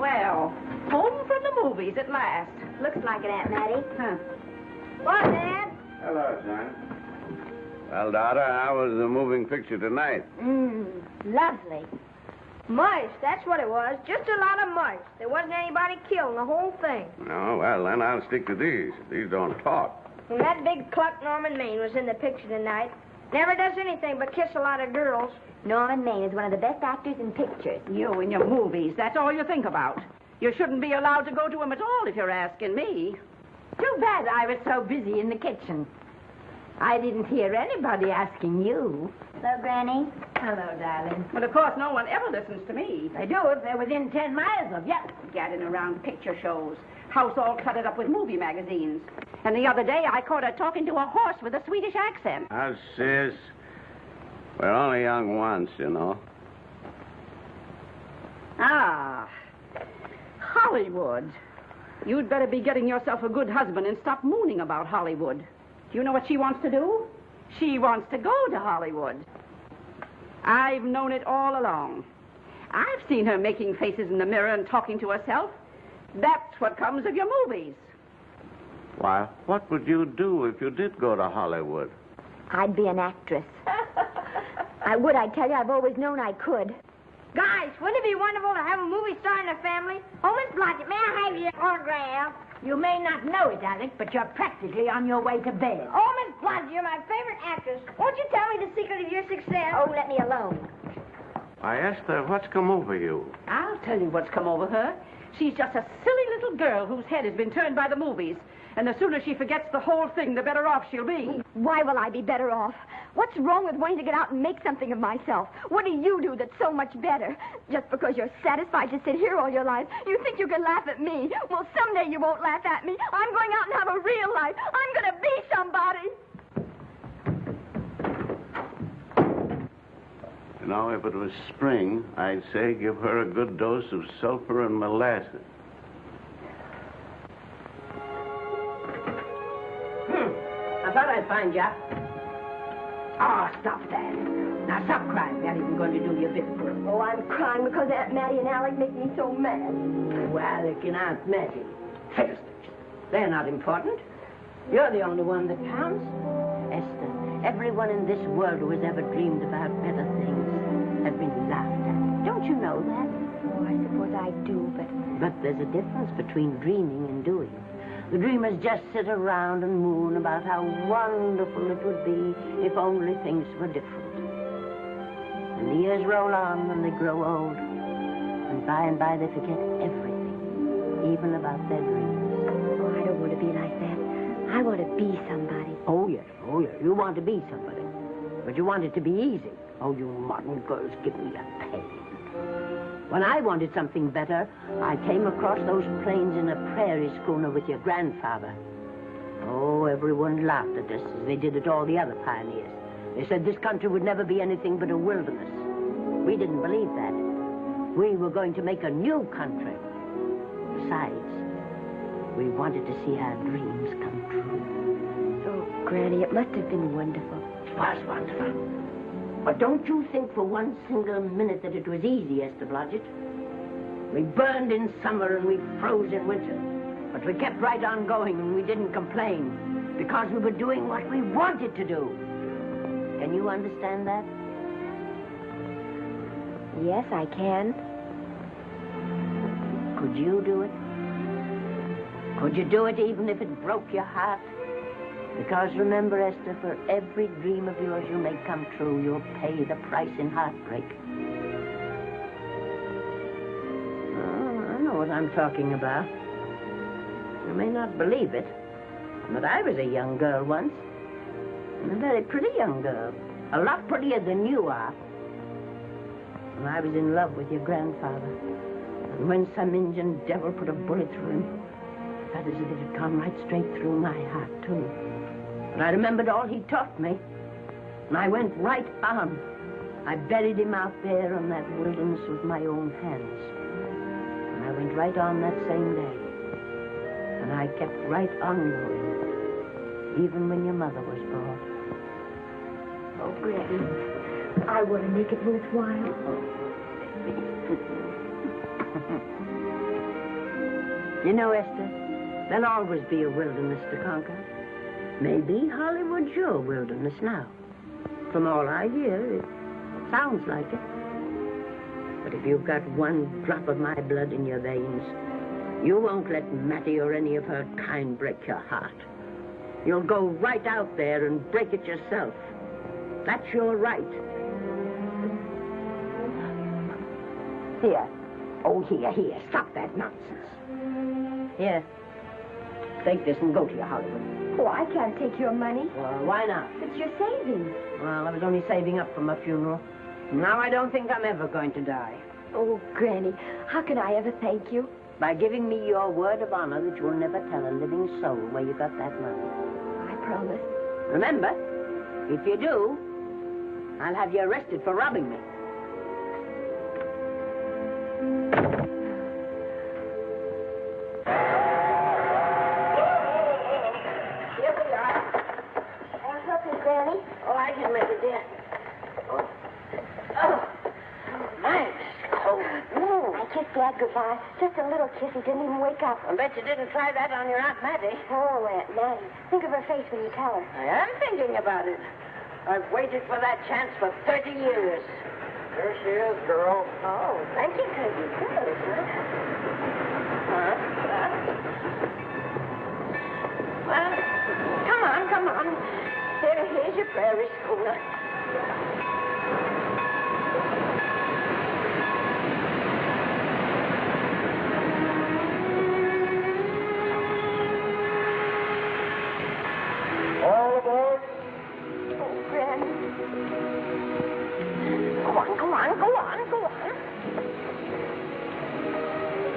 Well, home from the movies at last. Looks like it, Aunt Mattie. Huh. What, Dad? Hello, son. Well, daughter, how was the moving picture tonight? Lovely. Mice, that's what it was. Just a lot of mice. There wasn't anybody killed in the whole thing. Oh, well, then I'll stick to these. These don't talk. And that big cluck Norman Maine was in the picture tonight. Never does anything but kiss a lot of girls. Norman Maine is one of the best actors in pictures. You and your movies, that's all you think about. You shouldn't be allowed to go to them at all if you're asking me. Too bad I was so busy in the kitchen. I didn't hear anybody asking you. Hello, Granny. Hello, darling. But of course, no one ever listens to me. They do if they're within 10 miles of you. Gadding around picture shows. House all cluttered up with movie magazines. And the other day, I caught her talking to a horse with a Swedish accent. Now, sis, we're only young once, you know. Ah, Hollywood. You'd better be getting yourself a good husband and stop mooning about Hollywood. Do you know what she wants to do? She wants to go to Hollywood. I've known it all along. I've seen her making faces in the mirror and talking to herself. That's what comes of your movies. Why, what would you do if you did go to Hollywood? I'd be an actress. I would, I tell you. I've always known I could. Guys, wouldn't it be wonderful to have a movie star in the family? Oh, Miss Blodgett, may I have your autograph? You may not know it, Alec, but you're practically on your way to bed. Oh, Miss Blodgett, you're my favorite actress. Won't you tell me the secret of your success? Oh, let me alone. I asked her, what's come over you? I'll tell you what's come over her. She's just a silly little girl whose head has been turned by the movies. And the sooner she forgets the whole thing, the better off she'll be. Why will I be better off? What's wrong with wanting to get out and make something of myself? What do you do that's so much better? Just because you're satisfied to sit here all your life, you think you can laugh at me. Well, someday you won't laugh at me. I'm going out and have a real life. I'm going to be somebody. You know, if it was spring, I'd say give her a good dose of sulfur and molasses. I thought I'd find you. Oh, stop that. Now, stop crying. That isn't going to do you a bit of good. Oh, I'm crying because Aunt Mattie and Alec make me so mad. Oh, Alec and Aunt Mattie. Fiddlesticks. They're not important. You're the only one that counts. Esther, everyone in this world who has ever dreamed about better things has been laughed at. Don't you know that? Oh, I suppose I do, but... But there's a difference between dreaming and doing. The dreamers just sit around and moon about how wonderful it would be if only things were different. And the years roll on and they grow old. And by they forget everything, even about their dreams. Oh, I don't want to be like that. I want to be somebody. Oh, yes. You want to be somebody. But you want it to be easy. Oh, you modern girls give me a pain. When I wanted something better, I came across those plains in a prairie schooner with your grandfather. Oh, everyone laughed at us as they did at all the other pioneers. They said this country would never be anything but a wilderness. We didn't believe that. We were going to make a new country. Besides, we wanted to see our dreams come true. Oh, Granny, it must have been wonderful. It was wonderful. But don't you think for one single minute that it was easy, Esther Blodgett. We burned in summer and we froze in winter. But we kept right on going and we didn't complain because we were doing what we wanted to do. Can you understand that? Yes, I can. Could you do it? Could you do it even if it broke your heart? Because remember, Esther, for every dream of yours you make come true, you'll pay the price in heartbreak. Oh, I know what I'm talking about. You may not believe it, but I was a young girl once. And a very pretty young girl. A lot prettier than you are. And I was in love with your grandfather. And when some Indian devil put a bullet through him, I felt as if it had gone right straight through my heart, too. And I remembered all he taught me. And I went right on. I buried him out there in that wilderness with my own hands. And I went right on that same day. And I kept right on going, even when your mother was born. Oh, Granny, I want to make it worthwhile. You know, Esther, there'll always be a wilderness to conquer. Maybe Hollywood's your wilderness now. From all I hear, it sounds like it. But if you've got one drop of my blood in your veins, you won't let Mattie or any of her kind break your heart. You'll go right out there and break it yourself. That's your right. Here. Oh, here. Stop that nonsense. Here. Take this and go to your Hollywood. Oh, I can't take your money. Well, why not? It's your savings. Well, I was only saving up for my funeral. Now I don't think I'm ever going to die. Oh, Granny, how can I ever thank you? By giving me your word of honor that you'll never tell a living soul where you got that money. I promise. Remember, if you do, I'll have you arrested for robbing me. Here we are. I'll help you, Granny. Oh, I can make it, dear. Oh, nice. Cold. I kissed Dad goodbye. Just a little kiss. He didn't even wake up. I bet you didn't try that on your Aunt Mattie. Oh, Aunt Mattie. Think of her face when you tell her. I am thinking about it. I've waited for that chance for 30 years. There she is, girl. Oh, thank you, Cousin. Well, come on. Here's your prairie schooner. All aboard. Oh, Granny. Go on.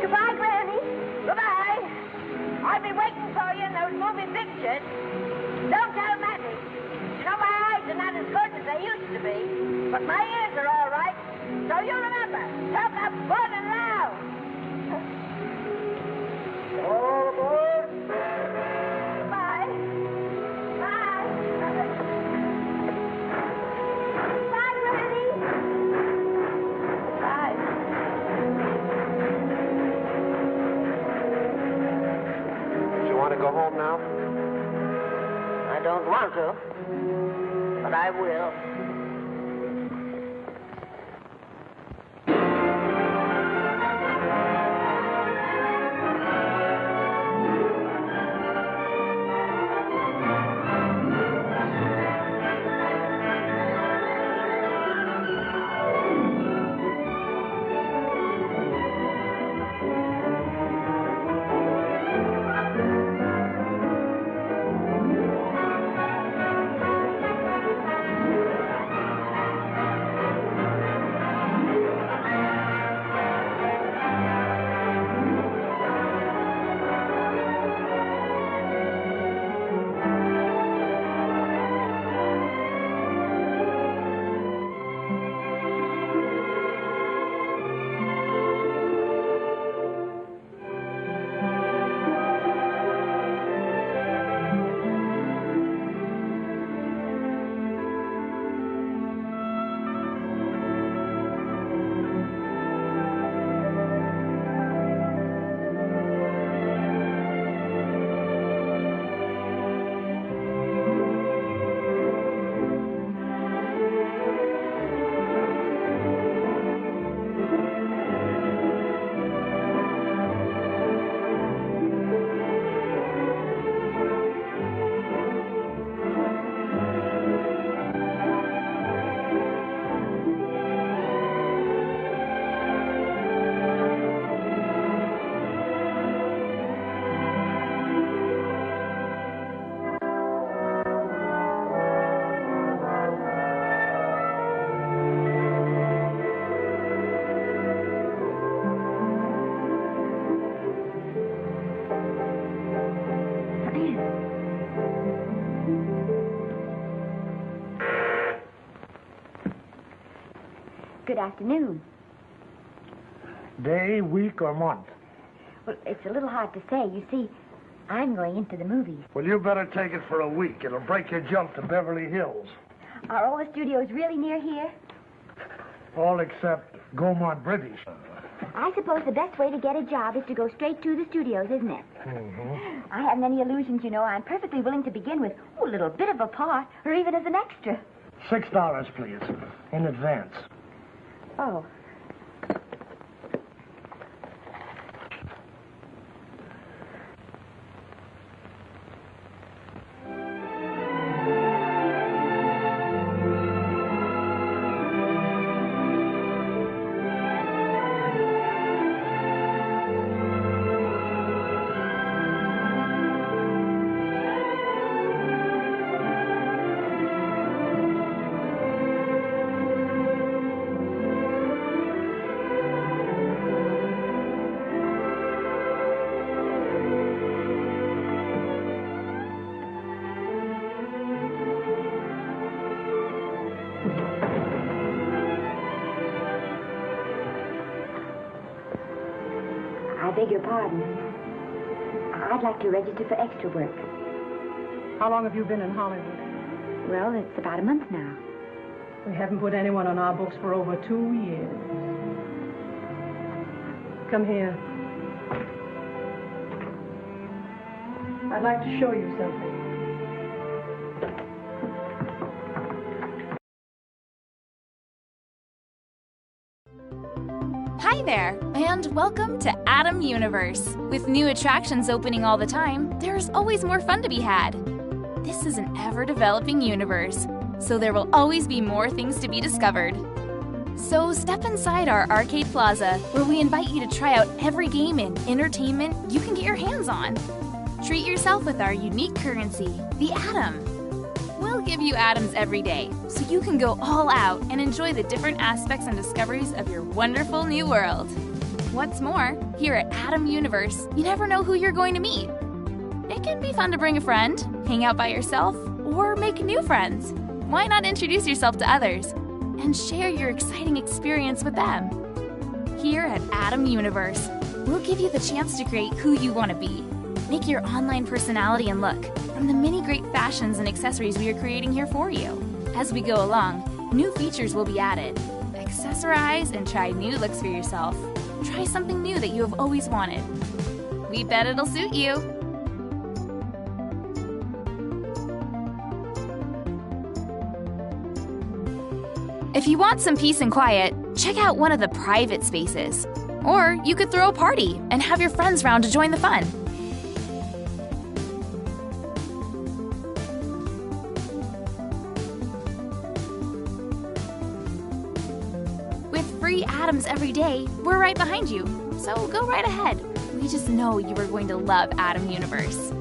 Goodbye, Granny. Goodbye. I'll be waiting for you in those movie pictures. Don't tell Mattie. You know, my eyes are not as good as they used to be, but my ears are all right. So you remember, talk up good and loud. All aboard. Goodbye. Bye. Bye, Granny. Bye. You want to go home now? I don't want to, but I will. Good afternoon. Day, week, or month? Well, it's a little hard to say. You see, I'm going into the movies. Well, you better take it for a week. It'll break your jump to Beverly Hills. Are all the studios really near here? All except Gaumont British. I suppose the best way to get a job is to go straight to the studios, isn't it? Mm-hmm. I haven't any illusions, you know. I'm perfectly willing to begin with a little bit of a part, or even as an extra. $6, please, in advance. Oh. I beg your pardon. I'd like to register for extra work. How long have you been in Hollywood? Well, it's about a month now. We haven't put anyone on our books for over 2 years. Come here. I'd like to show you something. Hi there, and welcome to Atom Universe. With new attractions opening all the time, there's always more fun to be had. This is an ever-developing universe, so there will always be more things to be discovered. So step inside our arcade plaza, where we invite you to try out every game and entertainment you can get your hands on. Treat yourself with our unique currency, the Atom. We'll give you atoms every day, so you can go all out and enjoy the different aspects and discoveries of your wonderful new world. What's more, here at Atom Universe, you never know who you're going to meet. It can be fun to bring a friend, hang out by yourself, or make new friends. Why not introduce yourself to others and share your exciting experience with them? Here at Atom Universe, we'll give you the chance to create who you want to be. Make your online personality and look from the many great fashions and accessories we are creating here for you. As we go along, new features will be added. Accessorize and try new looks for yourself. Try something new that you have always wanted. We bet it'll suit you. If you want some peace and quiet, check out one of the private spaces. Or you could throw a party and have your friends round to join the fun. With free atoms every day, we're right behind you. So go right ahead. We just know you are going to love Atom Universe.